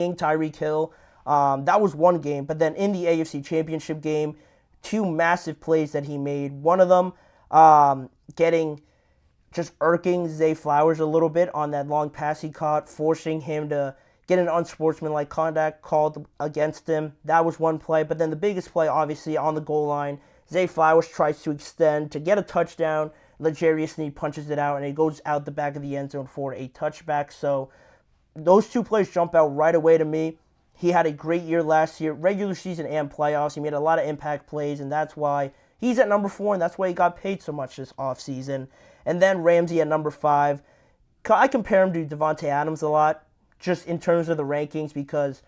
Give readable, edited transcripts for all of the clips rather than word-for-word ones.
Tyreek Hill. That was one game. But then in the AFC Championship game, two massive plays that he made. One of them just irking Zay Flowers a little bit on that long pass he caught, forcing him to get an unsportsmanlike conduct called against him. That was one play. But then the biggest play, obviously, on the goal line, Zay Flowers tries to extend to get a touchdown. L'Jarius Sneed punches it out, and it goes out the back of the end zone for a touchback. So those two plays jump out right away to me. He had a great year last year, regular season and playoffs. He made a lot of impact plays, and that's why he's at number 4, and that's why he got paid so much this offseason. And then Ramsey at number 5. I compare him to Devontae Adams a lot, just in terms of the rankings, because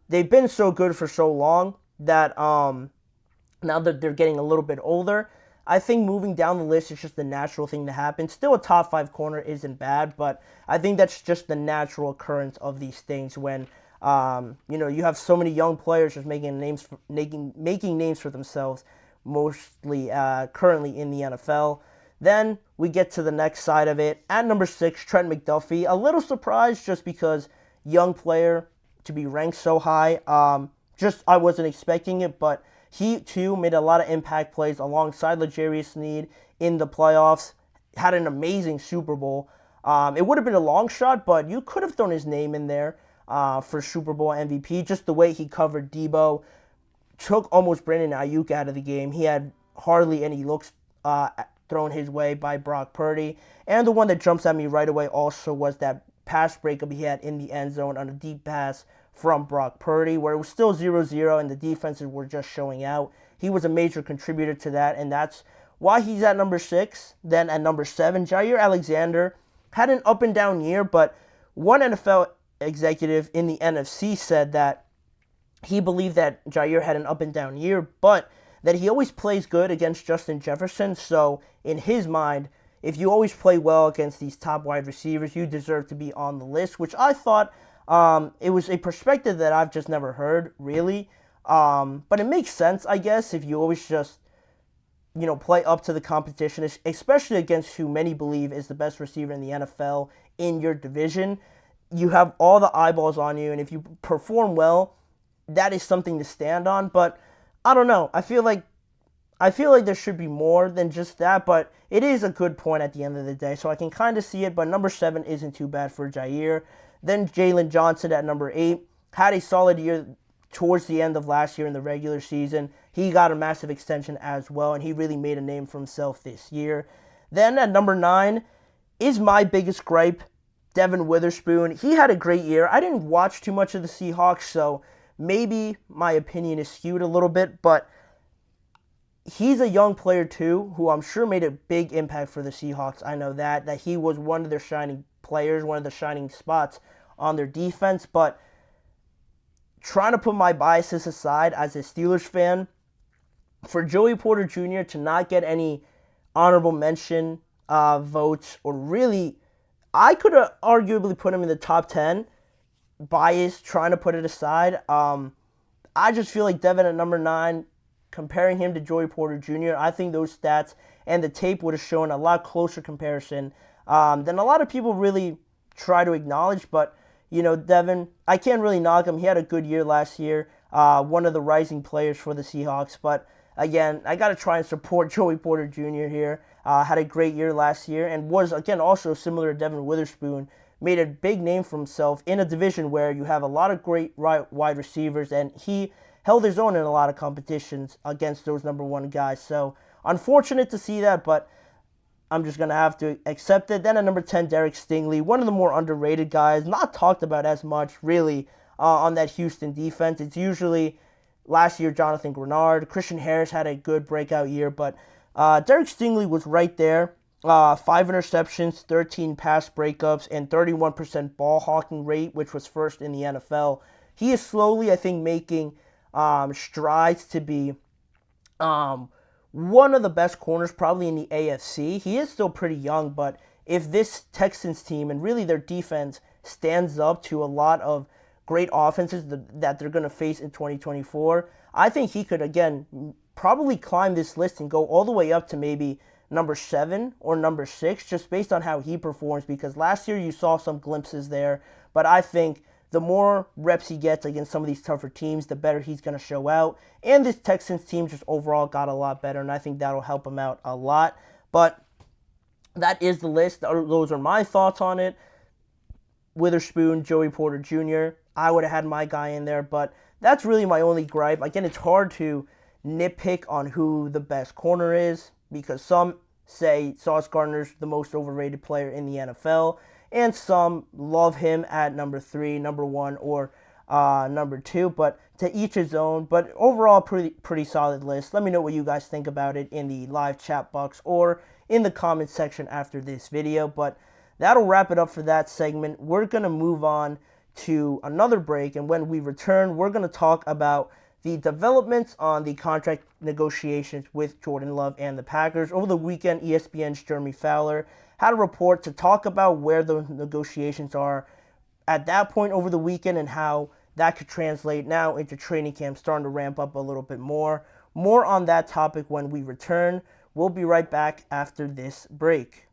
they've been so good for so long that now that they're getting a little bit older, I think moving down the list is just the natural thing to happen. Still, a top 5 corner isn't bad, but I think that's just the natural occurrence of these things when you have so many young players just making names for themselves, mostly currently in the NFL. Then we get to the next side of it. At number 6, Trent McDuffie. A little surprised just because young player to be ranked so high. I wasn't expecting it, but he too made a lot of impact plays alongside L'Jarius Sneed in the playoffs. Had an amazing Super Bowl. It would have been a long shot, but you could have thrown his name in there for Super Bowl MVP. Just the way he covered Debo, took almost Brandon Ayuk out of the game. He had hardly any looks thrown his way by Brock Purdy. And the one that jumps at me right away also was that pass breakup he had in the end zone on a deep pass from Brock Purdy, where it was still 0-0 and the defenses were just showing out. He was a major contributor to that, and that's why he's at number 6. Then at number 7, Jair Alexander had an up and down year, but one NFL executive in the NFC said that he believed that Jair had an up and down year, but that he always plays good against Justin Jefferson. So in his mind, if you always play well against these top wide receivers, you deserve to be on the list, which I thought it was a perspective that I've just never heard, really. But it makes sense, I guess, if you always just, play up to the competition, especially against who many believe is the best receiver in the NFL in your division. You have all the eyeballs on you, and if you perform well, that is something to stand on. But I don't know. I feel like there should be more than just that, but it is a good point at the end of the day, so I can kind of see it. But number 7 isn't too bad for Jair. Then Jalen Johnson at number 8 had a solid year towards the end of last year in the regular season. He got a massive extension as well, and he really made a name for himself this year. Then at number 9 is my biggest gripe, Devin Witherspoon. He had a great year. I didn't watch too much of the Seahawks, so maybe my opinion is skewed a little bit, but he's a young player too, who I'm sure made a big impact for the Seahawks. I know that he was one of their shining players, one of the shining spots on their defense, but trying to put my biases aside as a Steelers fan, for Joey Porter Jr. to not get any honorable mention votes, or really, I could have arguably put him in the top 10, bias, trying to put it aside. I just feel like Devin at number 9, comparing him to Joey Porter Jr., I think those stats and the tape would have shown a lot closer comparison than a lot of people really try to acknowledge. But, Devin, I can't really knock him. He had a good year last year, one of the rising players for the Seahawks. But, again, I got to try and support Joey Porter Jr. here. Had a great year last year and was, again, also similar to Devin Witherspoon, made a big name for himself in a division where you have a lot of great wide receivers, and he held his own in a lot of competitions against those number 1 guys. So, unfortunate to see that, but I'm just going to have to accept it. Then at number 10, Derek Stingley, one of the more underrated guys, not talked about as much, really, on that Houston defense. It's usually last year Jonathan Grenard. Christian Harris had a good breakout year, but Derek Stingley was right there. 5 interceptions, 13 pass breakups, and 31% ball hawking rate, which was first in the NFL. He is slowly, I think, making strides to be one of the best corners probably in the AFC. He is still pretty young, but if this Texans team and really their defense stands up to a lot of great offenses that they're going to face in 2024, I think he could, again, probably climb this list and go all the way up to maybe number 7 or number 6, just based on how he performs, because last year you saw some glimpses there, but I think the more reps he gets against some of these tougher teams, the better he's going to show out. And this Texans team just overall got a lot better, and I think that'll help him out a lot. But that is the list. Those are my thoughts on it. Witherspoon, Joey Porter Jr., I would have had my guy in there, but that's really my only gripe. Again, it's hard to nitpick on who the best corner is because some say Sauce Gardner's the most overrated player in the NFL, and some love him at number 3, number 1, or number 2, but to each his own. But overall, pretty solid list. Let me know what you guys think about it in the live chat box or in the comment section after this video. But that'll wrap it up for that segment. We're going to move on to another break, and when we return, we're going to talk about the developments on the contract negotiations with Jordan Love and the Packers. Over the weekend, ESPN's Jeremy Fowler had a report to talk about where the negotiations are at that point over the weekend and how that could translate now into training camp starting to ramp up a little bit more. More on that topic when we return. We'll be right back after this break.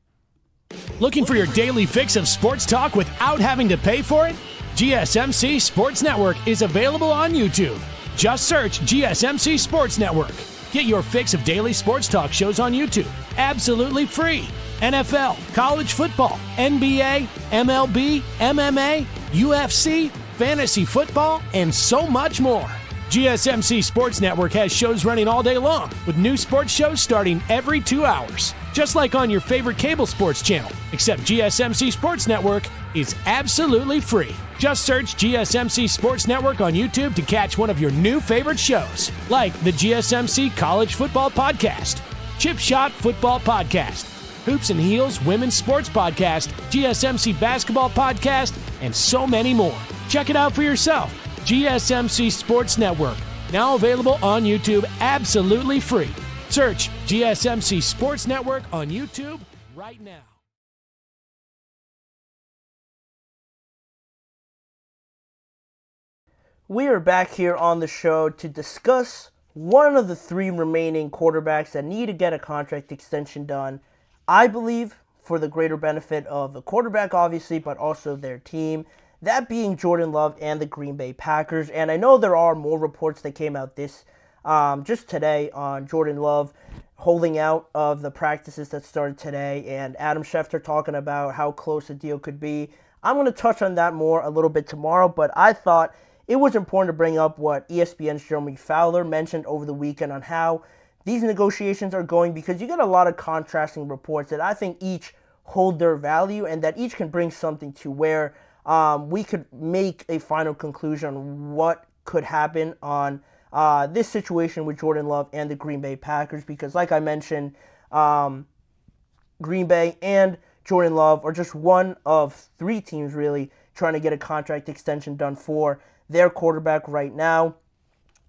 Looking for your daily fix of sports talk without having to pay for it? GSMC Sports Network is available on YouTube. Just search GSMC Sports Network. Get your fix of daily sports talk shows on YouTube, absolutely free. NFL, college football, NBA, MLB, MMA, UFC, fantasy football, and so much more. GSMC Sports Network has shows running all day long, with new sports shows starting every 2 hours. Just like on your favorite cable sports channel, except GSMC Sports Network is absolutely free. Just search GSMC Sports Network on YouTube to catch one of your new favorite shows, like the GSMC College Football Podcast, Chip Shot Football Podcast, Hoops and Heels Women's Sports Podcast, GSMC Basketball Podcast, and so many more. Check it out for yourself. GSMC Sports Network, now available on YouTube absolutely free. Search GSMC Sports Network on YouTube right now. We are back here on the show to discuss one of the 3 remaining quarterbacks that need to get a contract extension done. I believe for the greater benefit of the quarterback, obviously, but also their team. That being Jordan Love and the Green Bay Packers. And I know there are more reports that came out just today on Jordan Love holding out of the practices that started today, and Adam Schefter talking about how close the deal could be. I'm going to touch on that more a little bit tomorrow, but I thought it was important to bring up what ESPN's Jeremy Fowler mentioned over the weekend on how these negotiations are going, because you get a lot of contrasting reports that I think each hold their value and that each can bring something to where we could make a final conclusion on what could happen on this situation with Jordan Love and the Green Bay Packers. Because like I mentioned, Green Bay and Jordan Love are just one of 3 teams really trying to get a contract extension done for their quarterback right now.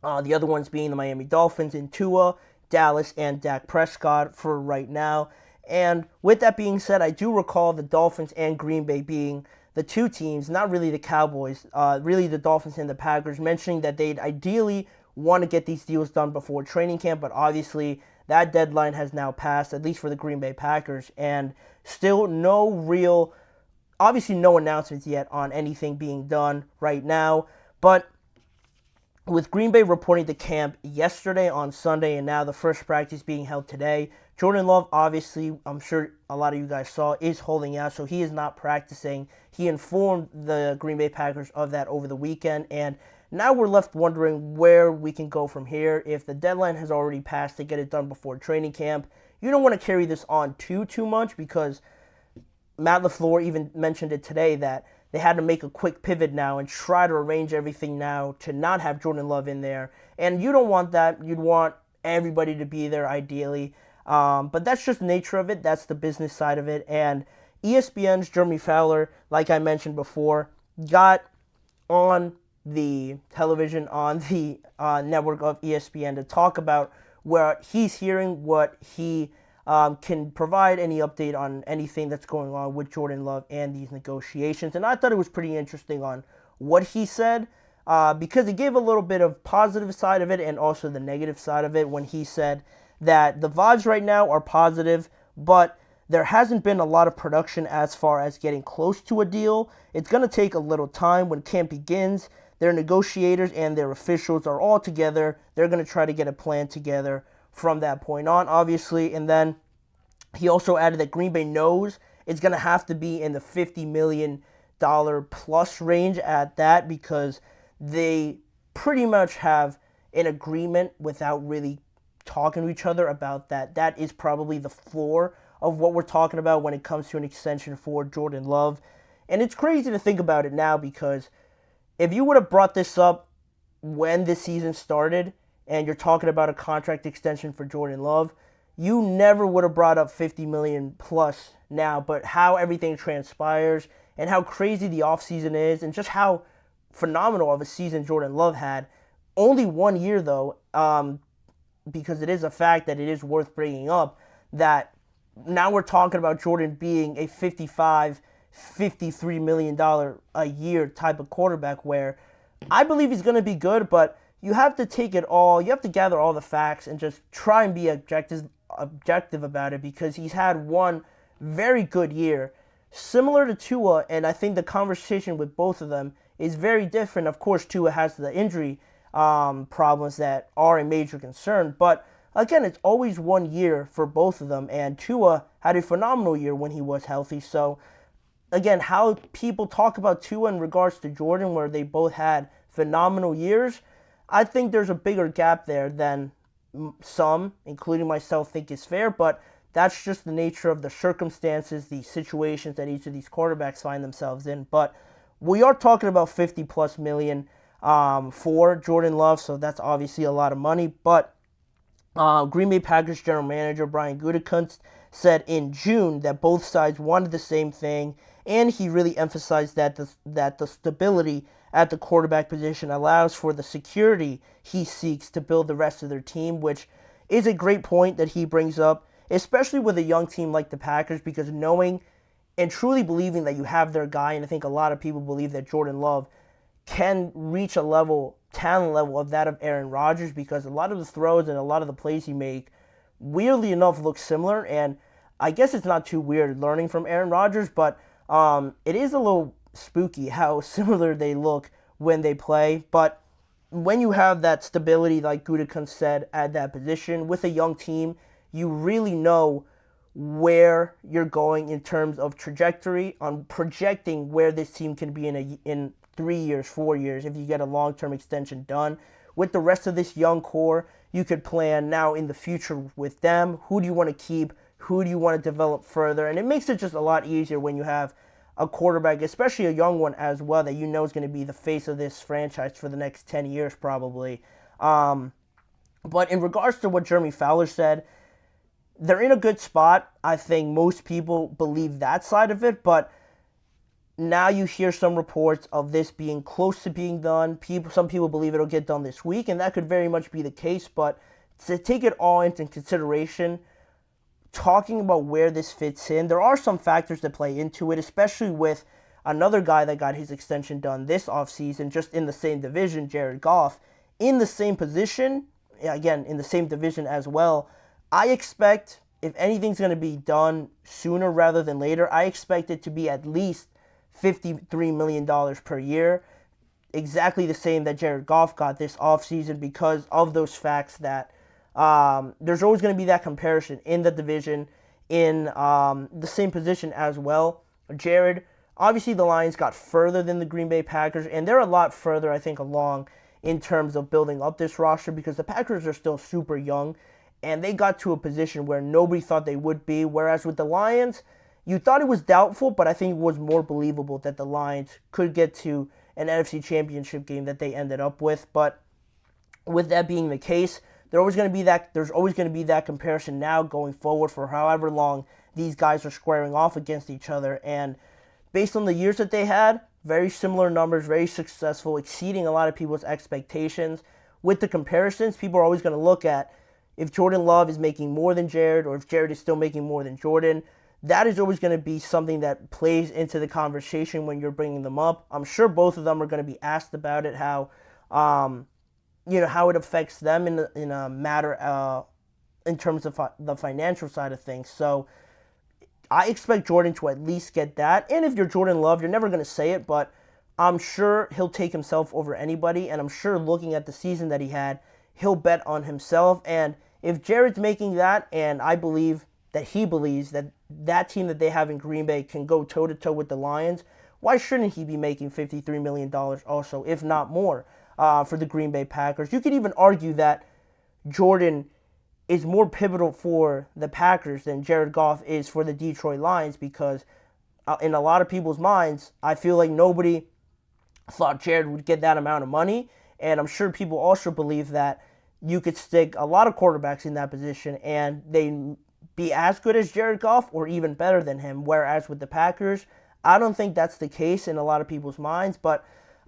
The other ones being the Miami Dolphins in Tua, Dallas, and Dak Prescott for right now. And with that being said, I do recall the Dolphins and Green Bay being the 2 teams, not really the Cowboys, really the Dolphins and the Packers, mentioning that they'd ideally want to get these deals done before training camp, but obviously that deadline has now passed, at least for the Green Bay Packers, and still no announcements yet on anything being done right now. But with Green Bay reporting to camp yesterday on Sunday and now the first practice being held today, Jordan Love, obviously, I'm sure a lot of you guys saw, is holding out, so he is not practicing. He informed the Green Bay Packers of that over the weekend, and now we're left wondering where we can go from here. If the deadline has already passed to get it done before training camp, you don't want to carry this on too much, because Matt LaFleur even mentioned it today that they had to make a quick pivot now and try to arrange everything now to not have Jordan Love in there. And you don't want that. You'd want everybody to be there ideally. But that's just the nature of it. That's the business side of it. And ESPN's Jeremy Fowler, like I mentioned before, got on the television on the network of ESPN to talk about where he's hearing, what he can provide any update on anything that's going on with Jordan Love and these negotiations. And I thought it was pretty interesting on what he said, because he gave a little bit of positive side of it and also the negative side of it when he said that the vibes right now are positive, but there hasn't been a lot of production as far as getting close to a deal. It's going to take a little time. When camp begins, their negotiators and their officials are all together. They're going to try to get a plan together from that point on, obviously. And then he also added that Green Bay knows it's going to have to be in the $50 million plus range at that, because they pretty much have an agreement without really talking to each other about that. That is probably the floor of what we're talking about when it comes to an extension for Jordan Love. And it's crazy to think about it now, because if you would have brought this up when this season started and you're talking about a contract extension for Jordan Love, you never would have brought up $50 million plus now. But how everything transpires and how crazy the offseason is, and just how phenomenal of a season Jordan Love had. Only 1 year, though, because it is a fact that it is worth bringing up, that now we're talking about Jordan being a $53 million a year type of quarterback, where I believe he's going to be good, but you have to take it all, you have to gather all the facts and just try and be objective about it, because he's had one very good year, similar to Tua, and I think the conversation with both of them is very different. Of course, Tua has the injury problems that are a major concern, but again, it's always 1 year for both of them, and Tua had a phenomenal year when he was healthy. So again, how people talk about Tua in regards to Jordan, where they both had phenomenal years, I think there's a bigger gap there than some, including myself, think is fair, but that's just the nature of the circumstances, the situations that each of these quarterbacks find themselves in. But we are talking about 50 plus million for Jordan Love, so that's obviously a lot of money. But Green Bay Packers general manager Brian Gutekunst said in June that both sides wanted the same thing, and he really emphasized that the stability at the quarterback position allows for the security he seeks to build the rest of their team, which is a great point that he brings up, especially with a young team like the Packers, because knowing and truly believing that you have their guy, and I think a lot of people believe that Jordan Love can reach a talent level of that of Aaron Rodgers, because a lot of the throws and a lot of the plays he make, weirdly enough, look similar. And I guess it's not too weird learning from Aaron Rodgers, but it is a little spooky how similar they look when they play. But when you have that stability, like Gutekunst said, at that position with a young team, you really know where you're going in terms of trajectory, on projecting where this team can be in 3 years, 4 years, if you get a long-term extension done. With the rest of this young core, you could plan now in the future with them. Who do you want to keep? Who do you want to develop further? And it makes it just a lot easier when you have a quarterback, especially a young one as well, that you know is going to be the face of this franchise for the next 10 years probably. But in regards to what Jeremy Fowler said, they're in a good spot. I think most people believe that side of it, but now you hear some reports of this being close to being done. Some people believe it'll get done this week, and that could very much be the case. But to take it all into consideration, talking about where this fits in, there are some factors that play into it, especially with another guy that got his extension done this offseason, just in the same division, Jared Goff, in the same position, again, in the same division as well. I expect, if anything's going to be done sooner rather than later, I expect it to be at least $53 million per year, exactly the same that Jared Goff got this offseason, because of those facts that there's always going to be that comparison in the division, in the same position as well. Jared, obviously the Lions got further than the Green Bay Packers, and they're a lot further, I think, along in terms of building up this roster, because the Packers are still super young, and they got to a position where nobody thought they would be, whereas with the Lions, you thought it was doubtful, but I think it was more believable that the Lions could get to an NFC Championship game that they ended up with. But with that being the case, there's always going to be that comparison now going forward for however long these guys are squaring off against each other. And based on the years that they had, very similar numbers, very successful, exceeding a lot of people's expectations. With the comparisons, people are always going to look at if Jordan Love is making more than Jared, or if Jared is still making more than Jordan. That is always going to be something that plays into the conversation when you're bringing them up. I'm sure both of them are going to be asked about it, how it affects them in a matter in terms of the financial side of things. So I expect Jordan to at least get that. And if you're Jordan Love, you're never going to say it, but I'm sure he'll take himself over anybody. And I'm sure looking at the season that he had, he'll bet on himself. And if Jared's making that, and I believe that he believes that that team that they have in Green Bay can go toe-to-toe with the Lions, why shouldn't he be making $53 million also, if not more, for the Green Bay Packers? You could even argue that Jordan is more pivotal for the Packers than Jared Goff is for the Detroit Lions, because in a lot of people's minds, I feel like nobody thought Jared would get that amount of money, and I'm sure people also believe that you could stick a lot of quarterbacks in that position and they be as good as Jared Goff or even better than him, whereas with the Packers, I don't think that's the case in a lot of people's minds. But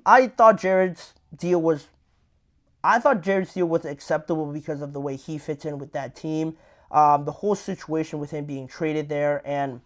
I thought Jared's deal was acceptable because of the way he fits in with that team. The whole situation with him being traded there and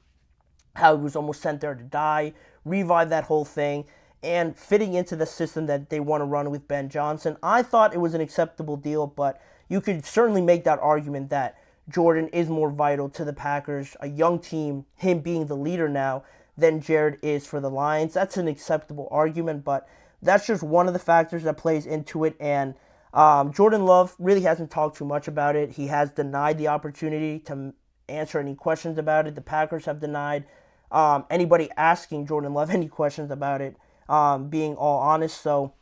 how he was almost sent there to die, revive that whole thing, and fitting into the system that they want to run with Ben Johnson. I thought it was an acceptable deal, but you could certainly make that argument that Jordan is more vital to the Packers, a young team, him being the leader now, than Jared is for the Lions. That's an acceptable argument, but that's just one of the factors that plays into it. And Jordan Love really hasn't talked too much about it. He has denied the opportunity to answer any questions about it. The Packers have denied anybody asking Jordan Love any questions about it, being all honest. So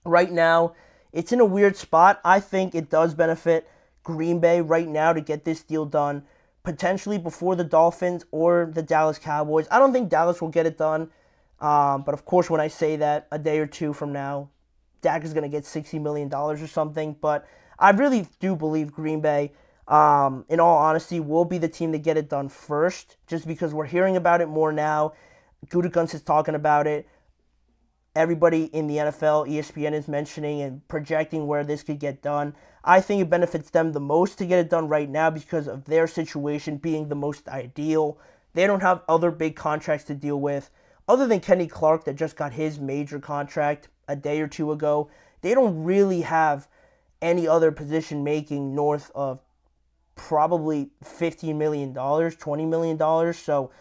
right now, it's in a weird spot. I think it does benefit Green Bay right now to get this deal done, potentially before the Dolphins or the Dallas Cowboys. I don't think Dallas will get it done, but of course when I say that a day or two from now, Dak is going to get $60 million or something. But I really do believe Green Bay, in all honesty, will be the team to get it done first, just because we're hearing about it more now. Gutekunst is talking about it. Everybody in the NFL, ESPN is mentioning and projecting where this could get done. I think it benefits them the most to get it done right now because of their situation being the most ideal. They don't have other big contracts to deal with. Other than Kenny Clark that just got his major contract a day or two ago, they don't really have any other position making north of probably $15 million, $20 million. So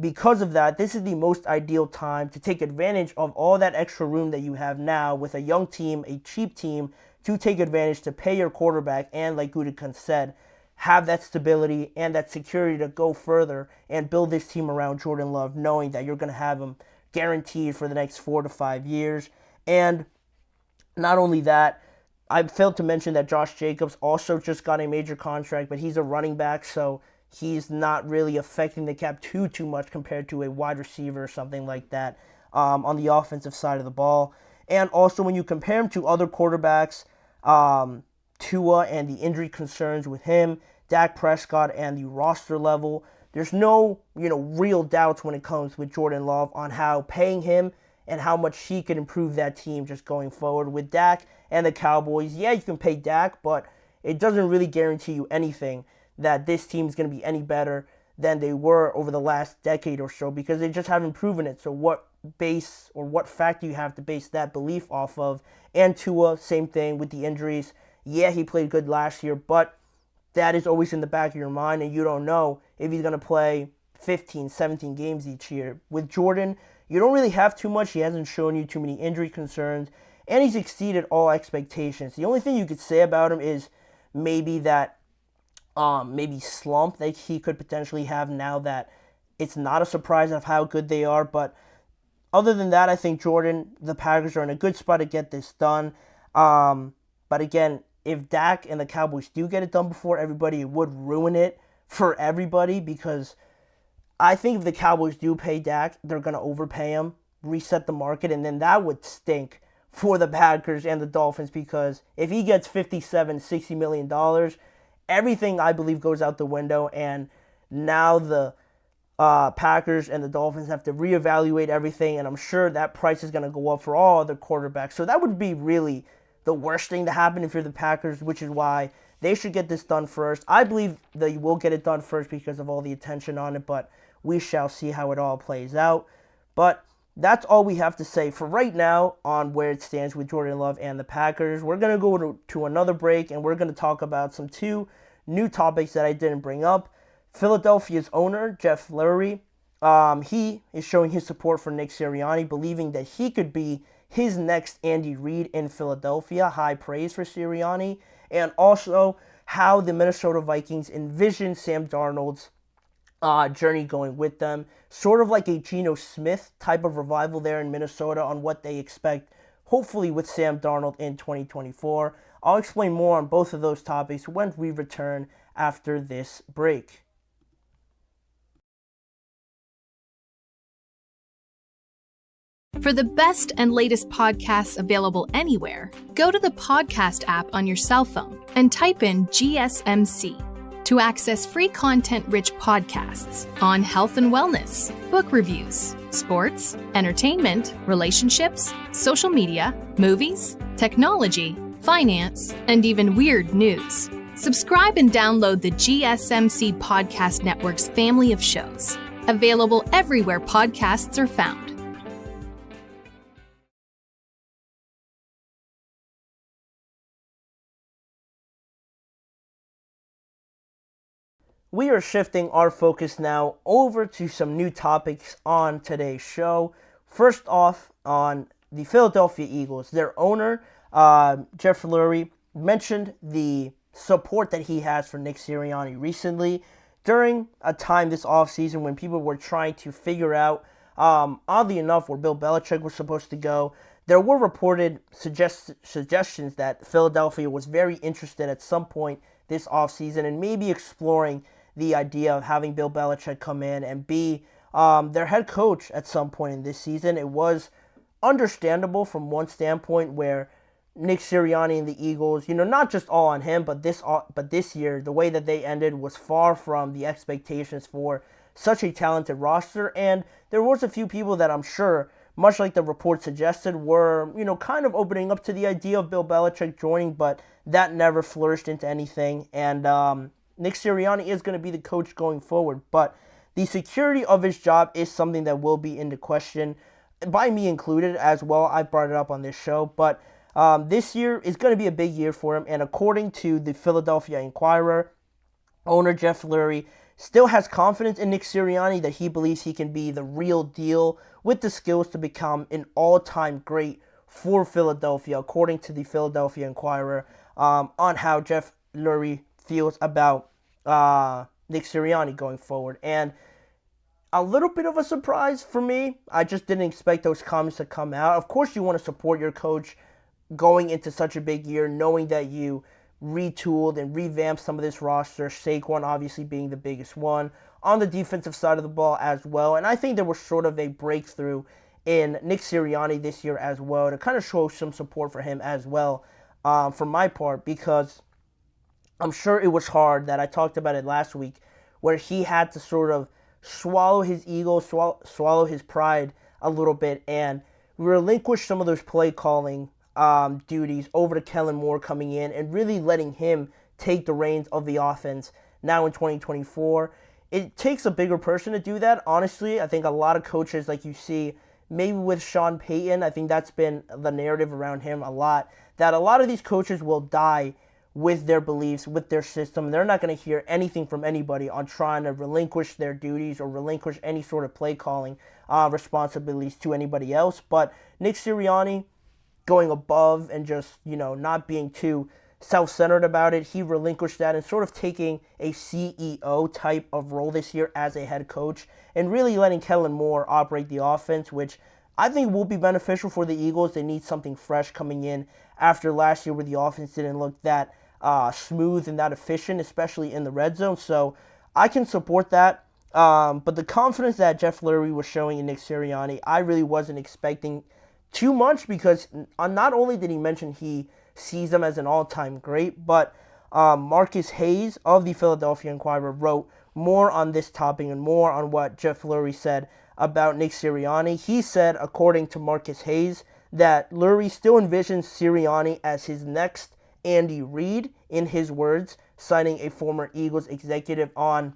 because of that, this is the most ideal time to take advantage of all that extra room that you have now with a young team, a cheap team, to take advantage to pay your quarterback and, like Gutekunst said, have that stability and that security to go further and build this team around Jordan Love, knowing that you're going to have him guaranteed for the next 4 to 5 years. And not only that, I failed to mention that Josh Jacobs also just got a major contract, but he's a running back, so he's not really affecting the cap too much compared to a wide receiver or something like that on the offensive side of the ball. And also when you compare him to other quarterbacks, Tua and the injury concerns with him, Dak Prescott and the roster level, there's no real doubts when it comes with Jordan Love on how paying him and how much he can improve that team just going forward. With Dak and the Cowboys, yeah, you can pay Dak, but it doesn't really guarantee you anything that this team is going to be any better than they were over the last decade or so, because they just haven't proven it. So what base or what fact do you have to base that belief off of? And Tua, same thing with the injuries. Yeah, he played good last year, but that is always in the back of your mind, and you don't know if he's going to play 15, 17 games each year. With Jordan, you don't really have too much. He hasn't shown you too many injury concerns, and he's exceeded all expectations. The only thing you could say about him is maybe that maybe slump that he could potentially have now that it's not a surprise of how good they are. But other than that, I think Jordan, the Packers are in a good spot to get this done. But again, if Dak and the Cowboys do get it done before everybody, it would ruin it for everybody, because I think if the Cowboys do pay Dak, they're going to overpay him, reset the market, and then that would stink for the Packers and the Dolphins, because if he gets $57-60 million, everything I believe goes out the window, and now the Packers and the Dolphins have to reevaluate everything, and I'm sure that price is going to go up for all other quarterbacks. So that would be really the worst thing to happen if you're the Packers, which is why they should get this done first. I believe they will get it done first because of all the attention on it, but we shall see how it all plays out. But that's all we have to say for right now on where it stands with Jordan Love and the Packers. We're going to go to another break, and we're going to talk about two new topics that I didn't bring up. Philadelphia's owner, Jeff Lurie, he is showing his support for Nick Sirianni, believing that he could be his next Andy Reid in Philadelphia. High praise for Sirianni. And also how the Minnesota Vikings envision Sam Darnold's journey going with them. Sort of like a Geno Smith type of revival there in Minnesota on what they expect, hopefully with Sam Darnold in 2024. I'll explain more on both of those topics when we return after this break. For the best and latest podcasts available anywhere, go to the podcast app on your cell phone and type in GSMC to access free content-rich podcasts on health and wellness, book reviews, sports, entertainment, relationships, social media, movies, technology, finance, and even weird news. Subscribe and download the GSMC Podcast Network's family of shows, available everywhere podcasts are found. We are shifting our focus now over to some new topics on today's show. First off, on the Philadelphia Eagles, their owner, Jeff Lurie, mentioned the support that he has for Nick Sirianni recently during a time this offseason when people were trying to figure out, oddly enough, where Bill Belichick was supposed to go. There were reported suggestions that Philadelphia was very interested at some point this offseason and maybe exploring the idea of having Bill Belichick come in and be their head coach at some point in this season. It was understandable from one standpoint where Nick Sirianni and the Eagles, not just all on him, but this year, the way that they ended was far from the expectations for such a talented roster. And there was a few people that I'm sure, much like the report suggested, were, kind of opening up to the idea of Bill Belichick joining, but that never flourished into anything. And Nick Sirianni is going to be the coach going forward, but the security of his job is something that will be into question, by me included as well. I brought it up on this show, but this year is going to be a big year for him, and according to the Philadelphia Inquirer, owner Jeff Lurie still has confidence in Nick Sirianni that he believes he can be the real deal with the skills to become an all-time great for Philadelphia, according to the Philadelphia Inquirer, on how Jeff Lurie feels about Nick Sirianni going forward. And a little bit of a surprise for me. I just didn't expect those comments to come out. Of course, you want to support your coach going into such a big year, knowing that you retooled and revamped some of this roster, Saquon obviously being the biggest one, on the defensive side of the ball as well. And I think there was sort of a breakthrough in Nick Sirianni this year as well to kind of show some support for him as well, for my part, because I'm sure it was hard, that I talked about it last week, where he had to sort of swallow his ego, swallow his pride a little bit, and relinquish some of those play calling duties over to Kellen Moore coming in and really letting him take the reins of the offense now in 2024. It takes a bigger person to do that, honestly. I think a lot of coaches, like you see, maybe with Sean Payton, I think that's been the narrative around him a lot, that a lot of these coaches will die with their beliefs, with their system. They're not going to hear anything from anybody on trying to relinquish their duties or relinquish any sort of play calling responsibilities to anybody else. But Nick Sirianni going above and just, not being too self-centered about it, he relinquished that and sort of taking a CEO type of role this year as a head coach and really letting Kellen Moore operate the offense, which I think will be beneficial for the Eagles. They need something fresh coming in after last year where the offense didn't look that smooth and that efficient, especially in the red zone. So I can support that. But the confidence that Jeff Lurie was showing in Nick Sirianni, I really wasn't expecting too much, because not only did he mention he sees him as an all-time great, but Marcus Hayes of the Philadelphia Inquirer wrote more on this topic and more on what Jeff Lurie said about Nick Sirianni. He said, according to Marcus Hayes, that Lurie still envisions Sirianni as his next Andy Reid, in his words, citing a former Eagles executive on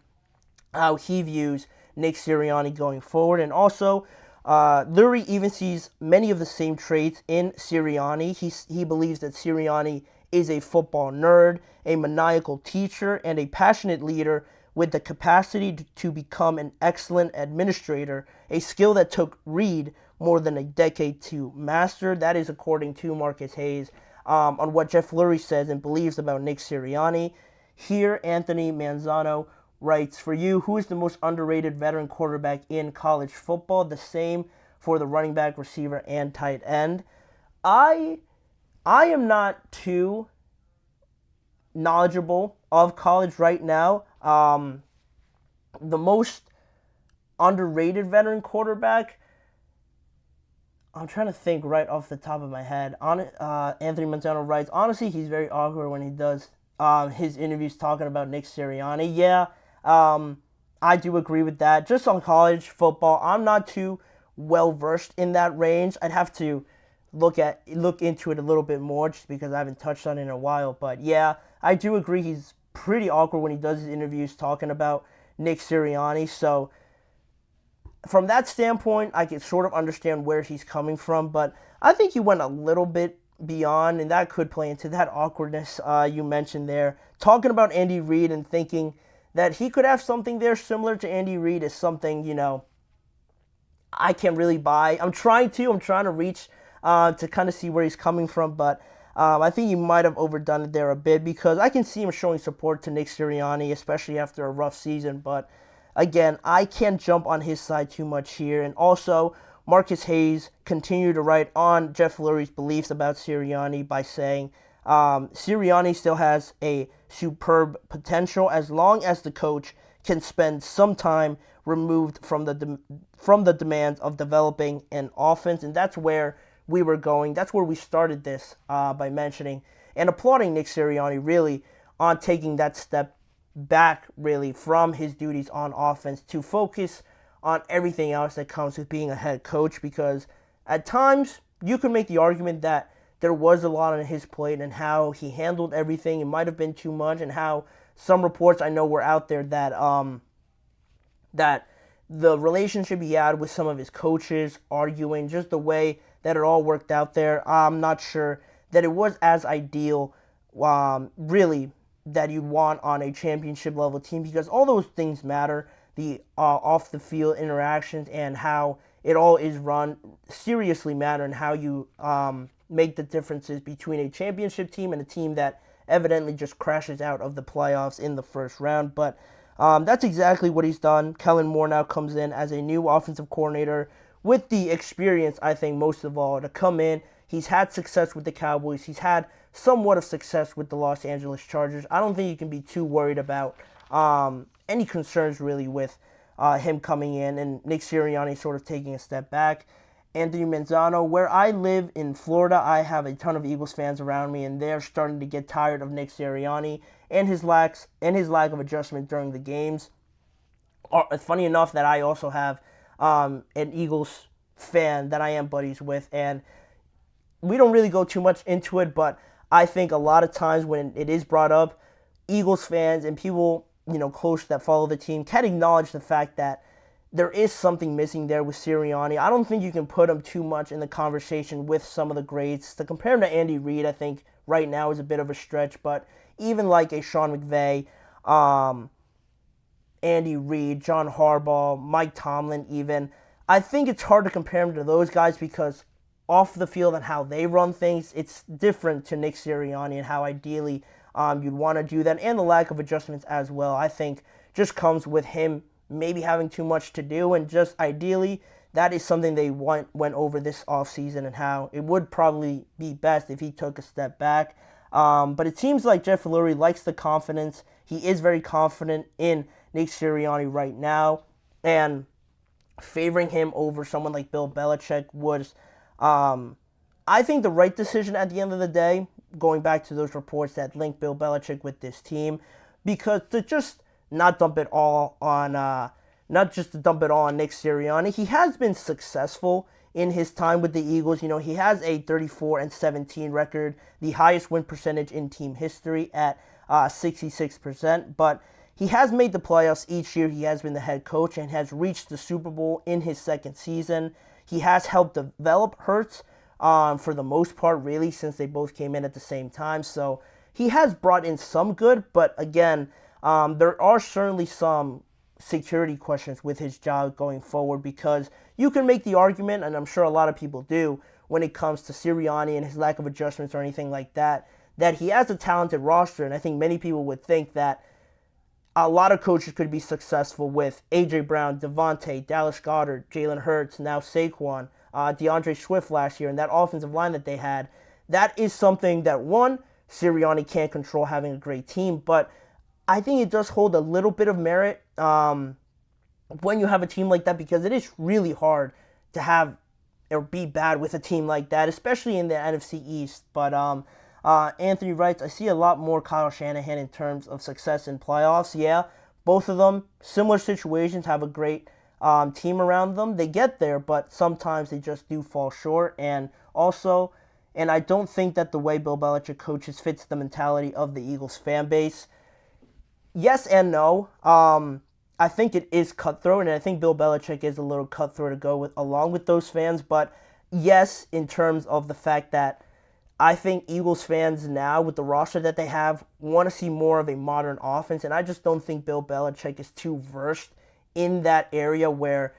how he views Nick Sirianni going forward. And also, Lurie even sees many of the same traits in Sirianni. He believes that Sirianni is a football nerd, a maniacal teacher, and a passionate leader with the capacity to become an excellent administrator, a skill that took Reid more than a decade to master. That is according to Marcus Hayes on what Jeff Lurie says and believes about Nick Sirianni. Here, Anthony Manzano writes, for you, who is the most underrated veteran quarterback in college football? The same for the running back, receiver, and tight end. I am not too knowledgeable of college right now. The most underrated veteran quarterback, I'm trying to think right off the top of my head. Anthony Manzano writes, honestly, he's very awkward when he does his interviews talking about Nick Sirianni. Yeah, I do agree with that. Just on college football, I'm not too well versed in that range. I'd have to look into it a little bit more just because I haven't touched on it in a while. But yeah, I do agree he's pretty awkward when he does his interviews talking about Nick Sirianni. So from that standpoint, I can sort of understand where he's coming from, but I think he went a little bit beyond, and that could play into that awkwardness you mentioned there. Talking about Andy Reid and thinking that he could have something there similar to Andy Reid is something, I can't really buy. I'm trying to reach to kind of see where he's coming from, but I think he might have overdone it there a bit because I can see him showing support to Nick Sirianni, especially after a rough season, but again, I can't jump on his side too much here. And also, Marcus Hayes continued to write on Jeff Lurie's beliefs about Sirianni by saying, Sirianni still has a superb potential as long as the coach can spend some time removed from the demands of developing an offense. And that's where we were going. That's where we started this by mentioning and applauding Nick Sirianni really on taking that step back really from his duties on offense to focus on everything else that comes with being a head coach, because at times you could make the argument that there was a lot on his plate and how he handled everything. It might have been too much, and how some reports I know were out there that that the relationship he had with some of his coaches, arguing, just the way that it all worked out there, I'm not sure that it was as ideal really that you'd want on a championship level team, because all those things matter. The off the field interactions and how it all is run seriously matter, and how you make the differences between a championship team and a team that evidently just crashes out of the playoffs in the first round. But that's exactly what he's done. Kellen Moore now comes in as a new offensive coordinator with the experience, I think, most of all, to come in. He's had success with the Cowboys. He's had somewhat of success with the Los Angeles Chargers. I don't think you can be too worried about any concerns really with him coming in and Nick Sirianni sort of taking a step back. Anthony Manzano, where I live in Florida, I have a ton of Eagles fans around me, and they're starting to get tired of Nick Sirianni and his lack of adjustment during the games. It's funny enough that I also have an Eagles fan that I am buddies with, and we don't really go too much into it, but I think a lot of times when it is brought up, Eagles fans and people close that follow the team can acknowledge the fact that there is something missing there with Sirianni. I don't think you can put him too much in the conversation with some of the greats. To compare him to Andy Reid, I think right now is a bit of a stretch, but even like a Sean McVay, Andy Reid, John Harbaugh, Mike Tomlin even, I think it's hard to compare him to those guys because off the field and how they run things, it's different to Nick Sirianni and how ideally you'd want to do that, and the lack of adjustments as well, I think, just comes with him maybe having too much to do, and just ideally, that is something they went over this offseason and how it would probably be best if he took a step back. But it seems like Jeff Lurie likes the confidence. He is very confident in Nick Sirianni right now, and favoring him over someone like Bill Belichick was, I think, the right decision at the end of the day, going back to those reports that link Bill Belichick with this team, because to just not dump it all on, not just to dump it all on Nick Sirianni. He has been successful in his time with the Eagles. He has a 34-17 record, the highest win percentage in team history at 66%. But he has made the playoffs each year he has been the head coach and has reached the Super Bowl in his second season. He has helped develop Hurts for the most part, really, since they both came in at the same time. So he has brought in some good, but again, there are certainly some security questions with his job going forward, because you can make the argument, and I'm sure a lot of people do, when it comes to Sirianni and his lack of adjustments or anything like that, that he has a talented roster, and I think many people would think that a lot of coaches could be successful with A.J. Brown, Devontae, Dallas Goedert, Jalen Hurts, now Saquon, DeAndre Swift last year, and that offensive line that they had. That is something that, one, Sirianni can't control, having a great team, but I think it does hold a little bit of merit when you have a team like that, because it is really hard to have or be bad with a team like that, especially in the NFC East. But Anthony writes, I see a lot more Kyle Shanahan in terms of success in playoffs. Yeah, both of them, similar situations, have a great team around them. They get there, but sometimes they just do fall short. And I don't think that the way Bill Belichick coaches fits the mentality of the Eagles fan base. Yes and no. I think it is cutthroat, and I think Bill Belichick is a little cutthroat to go with along with those fans. But yes, in terms of the fact that I think Eagles fans now, with the roster that they have, want to see more of a modern offense, and I just don't think Bill Belichick is too versed in that area, where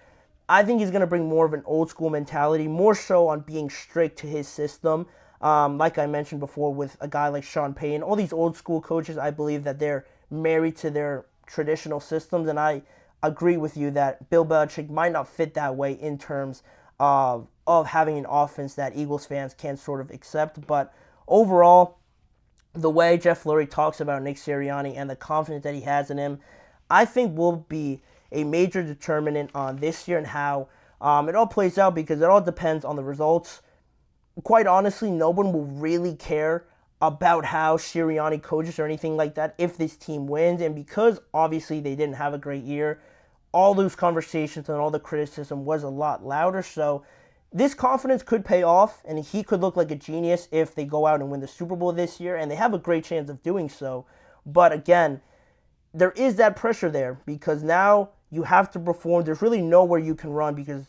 I think he's going to bring more of an old school mentality, more so on being strict to his system. Like I mentioned before with a guy like Sean Payton, all these old school coaches, I believe that they're married to their traditional systems, and I agree with you that Bill Belichick might not fit that way in terms of having an offense that Eagles fans can sort of accept. But overall, the way Jeff Lurie talks about Nick Sirianni and the confidence that he has in him, I think will be a major determinant on this year and how it all plays out, because it all depends on the results. Quite honestly, no one will really care about how Sirianni coaches or anything like that if this team wins. And because obviously they didn't have a great year, all those conversations and all the criticism was a lot louder. So this confidence could pay off, and he could look like a genius if they go out and win the Super Bowl this year, and they have a great chance of doing so. But again, there is that pressure there, because now you have to perform. There's really nowhere you can run because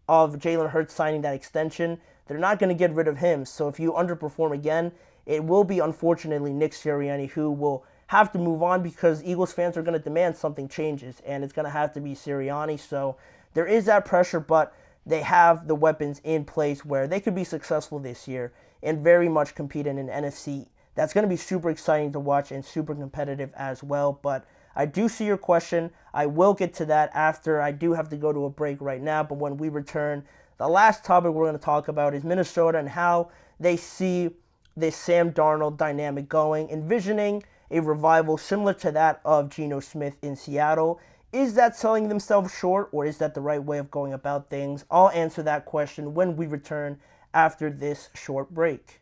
of Jalen Hurts signing that extension. They're not going to get rid of him. So if you underperform again, it will be, unfortunately, Nick Sirianni who will have to move on, because Eagles fans are going to demand something changes, and it's going to have to be Sirianni. So there is that pressure, but they have the weapons in place where they could be successful this year and very much compete in an NFC that's going to be super exciting to watch and super competitive as well. But I do see your question. I will get to that after. I do have to go to a break right now, but when we return, the last topic we're going to talk about is Minnesota and how they see this Sam Darnold dynamic going, envisioning a revival similar to that of Geno Smith in Seattle. Is that selling themselves short, or is that the right way of going about things? I'll answer that question when we return after this short break.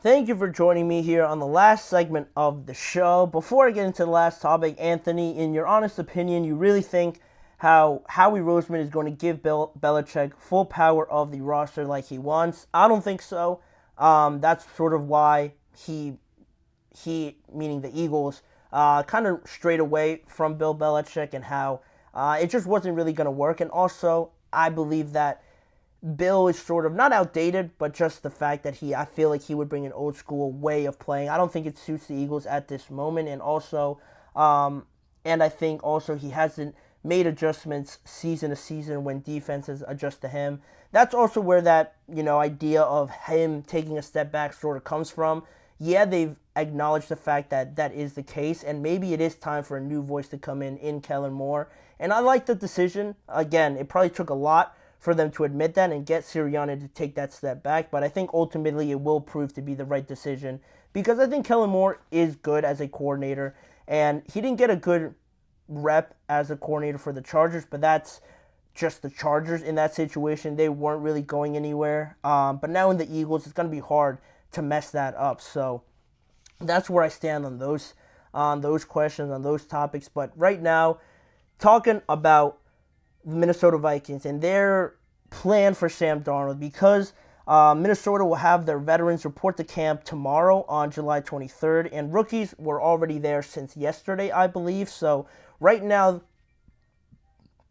Thank you for joining me here on the last segment of the show. Before I get into the last topic, Anthony, in your honest opinion, you really think how Howie Roseman is going to give Belichick full power of the roster like he wants? I don't think so. That's sort of why he, meaning the Eagles, kind of strayed away from Bill Belichick, and how it just wasn't really going to work. And also, I believe that Bill is sort of not outdated, but just the fact that I feel like he would bring an old school way of playing. I don't think it suits the Eagles at this moment, and also, and I think also he hasn't made adjustments season to season when defenses adjust to him. That's also where that, idea of him taking a step back sort of comes from. Yeah, they've acknowledged the fact that that is the case, and maybe it is time for a new voice to come in Kellen Moore. And I like the decision. Again, it probably took a lot for them to admit that and get Sirianni to take that step back, but I think ultimately it will prove to be the right decision because I think Kellen Moore is good as a coordinator, and he didn't get a good rep as a coordinator for the Chargers, but that's just the Chargers in that situation. They weren't really going anywhere, but now in the Eagles, it's going to be hard to mess that up. So that's where I stand on those questions, on those topics. But right now, talking about the Minnesota Vikings and their plan for Sam Darnold, because Minnesota will have their veterans report to camp tomorrow on July 23rd, and rookies were already there since yesterday, I believe. So right now,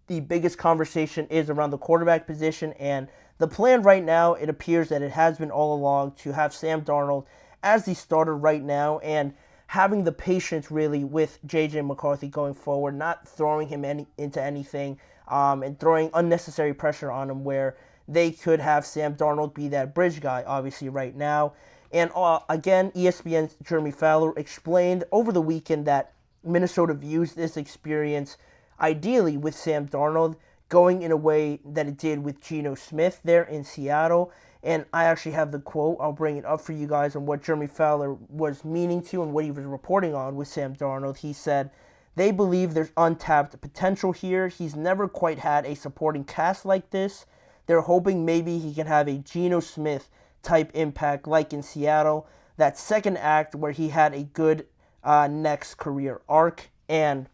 the biggest conversation is around the quarterback position, and the plan right now, it appears that it has been all along to have Sam Darnold as the starter right now, and having the patience really with J.J. McCarthy going forward, not throwing him into anything, and throwing unnecessary pressure on him where they could have Sam Darnold be that bridge guy, obviously, right now. And again, ESPN's Jeremy Fowler explained over the weekend that Minnesota views this experience ideally with Sam Darnold going in a way that it did with Geno Smith there in Seattle. And I actually have the quote. I'll bring it up for you guys on what Jeremy Fowler was meaning to and what he was reporting on with Sam Darnold. He said, "They believe there's untapped potential here. He's never quite had a supporting cast like this. They're hoping maybe he can have a Geno Smith type impact like in Seattle. That second act where he had a good next career arc." And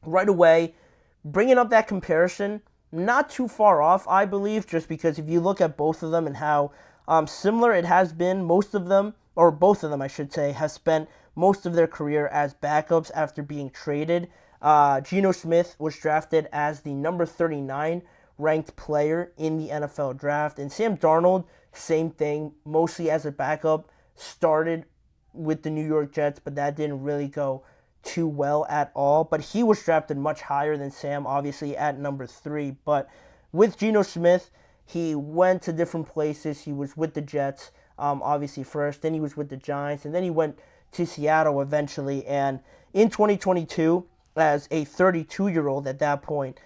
right away, bringing up that comparison, not too far off, I believe, just because if you look at both of them and how similar it has been, most of them, or both of them, I should say, have spent most of their career as backups after being traded. Geno Smith was drafted as the number 39 ranked player in the NFL draft, and Sam Darnold, same thing, mostly as a backup, started with the New York Jets, but that didn't really go too well at all. But he was drafted much higher than Sam, obviously, at number 3. But with Geno Smith, he went to different places. He was with the Jets, obviously, first. Then he was with the Giants. And then he went to Seattle eventually. And in 2022, as a 32-year-old at that point,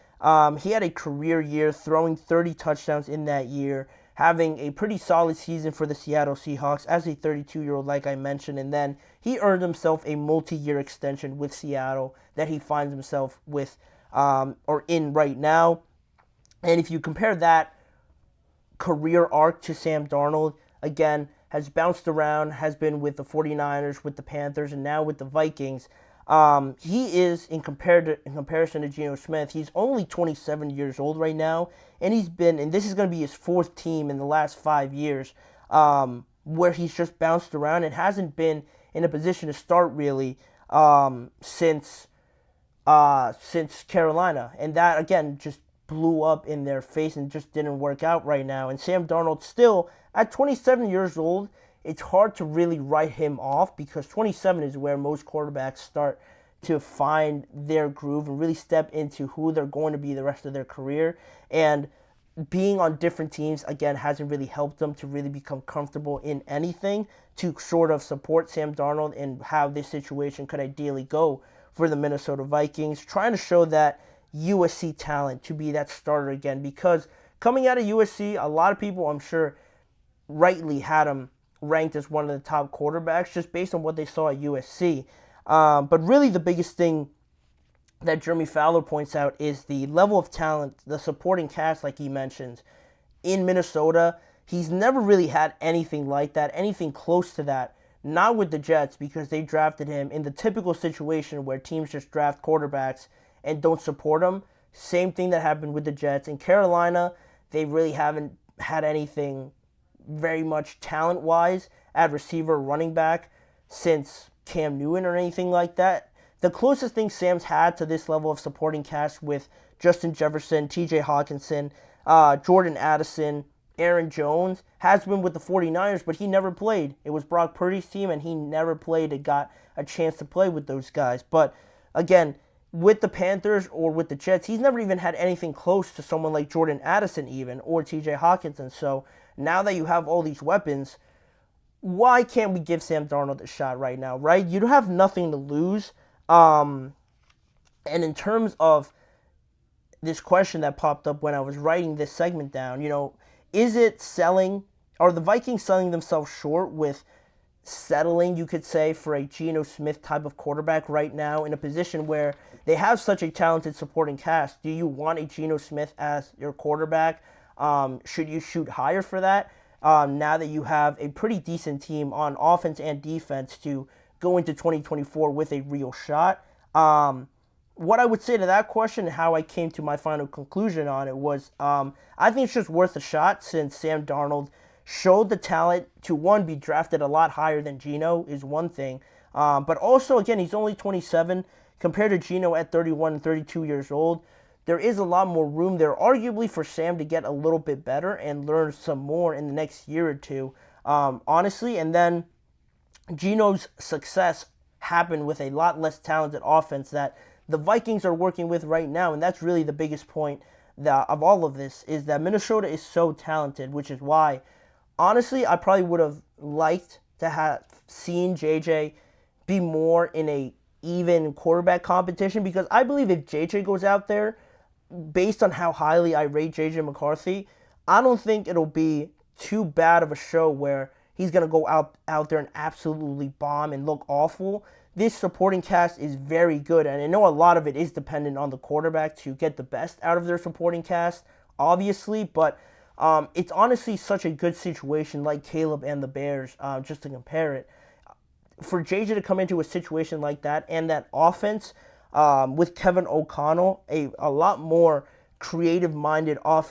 he had a career year, throwing 30 touchdowns in that year, having a pretty solid season for the Seattle Seahawks as a 32-year-old, like I mentioned. And then he earned himself a multi-year extension with Seattle that he finds himself with, or in right now. And if you compare that career arc to Sam Darnold, again, has bounced around, has been with the 49ers, with the Panthers, and now with the Vikings. He is, in comparison to Geno Smith, he's only 27 years old right now, and and this is going to be his 4th team in the last 5 years, where he's just bounced around and hasn't been in a position to start really since Carolina, and that again just blew up in their face and just didn't work out right now. And Sam Darnold still at 27 years old, it's hard to really write him off because 27 is where most quarterbacks start to find their groove and really step into who they're going to be the rest of their career. And being on different teams, again, hasn't really helped them to really become comfortable in anything to sort of support Sam Darnold and how this situation could ideally go for the Minnesota Vikings, trying to show that USC talent to be that starter again. Because coming out of USC, a lot of people, I'm sure, rightly had him ranked as one of the top quarterbacks just based on what they saw at USC. But really the biggest thing that Jeremy Fowler points out is the level of talent, the supporting cast, like he mentions, in Minnesota. He's never really had anything like that, anything close to that. Not with the Jets, because they drafted him in the typical situation where teams just draft quarterbacks and don't support them. Same thing that happened with the Jets. In Carolina, they really haven't had anything very much talent-wise at receiver, running back since Cam Newton or anything like that. The closest thing Sam's had to this level of supporting cast with Justin Jefferson, TJ Hawkinson, Jordan Addison, Aaron Jones has been with the 49ers, but he never played. It was Brock Purdy's team, and he never played and got a chance to play with those guys. But again, with the Panthers or with the Jets, he's never even had anything close to someone like Jordan Addison even, or TJ Hawkinson. So now that you have all these weapons, why can't we give Sam Darnold a shot right now, right? You have nothing to lose. And in terms of this question that popped up when I was writing this segment down, is it selling? Are the Vikings selling themselves short with settling, you could say, for a Geno Smith type of quarterback right now in a position where they have such a talented supporting cast? Do you want a Geno Smith as your quarterback? Should you shoot higher for that now that you have a pretty decent team on offense and defense to go into 2024 with a real shot? What I would say to that question and how I came to my final conclusion on it was I think it's just worth a shot since Sam Darnold showed the talent to, one, be drafted a lot higher than Geno is one thing. But also, again, he's only 27 compared to Geno at 31 and 32 years old. There is a lot more room there, arguably, for Sam to get a little bit better and learn some more in the next year or two, honestly. And then Geno's success happened with a lot less talented offense that the Vikings are working with right now, and that's really the biggest point of all of this, is that Minnesota is so talented, which is why, honestly, I probably would have liked to have seen JJ be more in a even quarterback competition, because I believe if JJ goes out there, based on how highly I rate JJ McCarthy, I don't think it'll be too bad of a show where he's going to go out there and absolutely bomb and look awful. This supporting cast is very good, and I know a lot of it is dependent on the quarterback to get the best out of their supporting cast, obviously, but it's honestly such a good situation like Caleb and the Bears, just to compare it. For JJ to come into a situation like that and that offense with Kevin O'Connell, a lot more creative-minded offense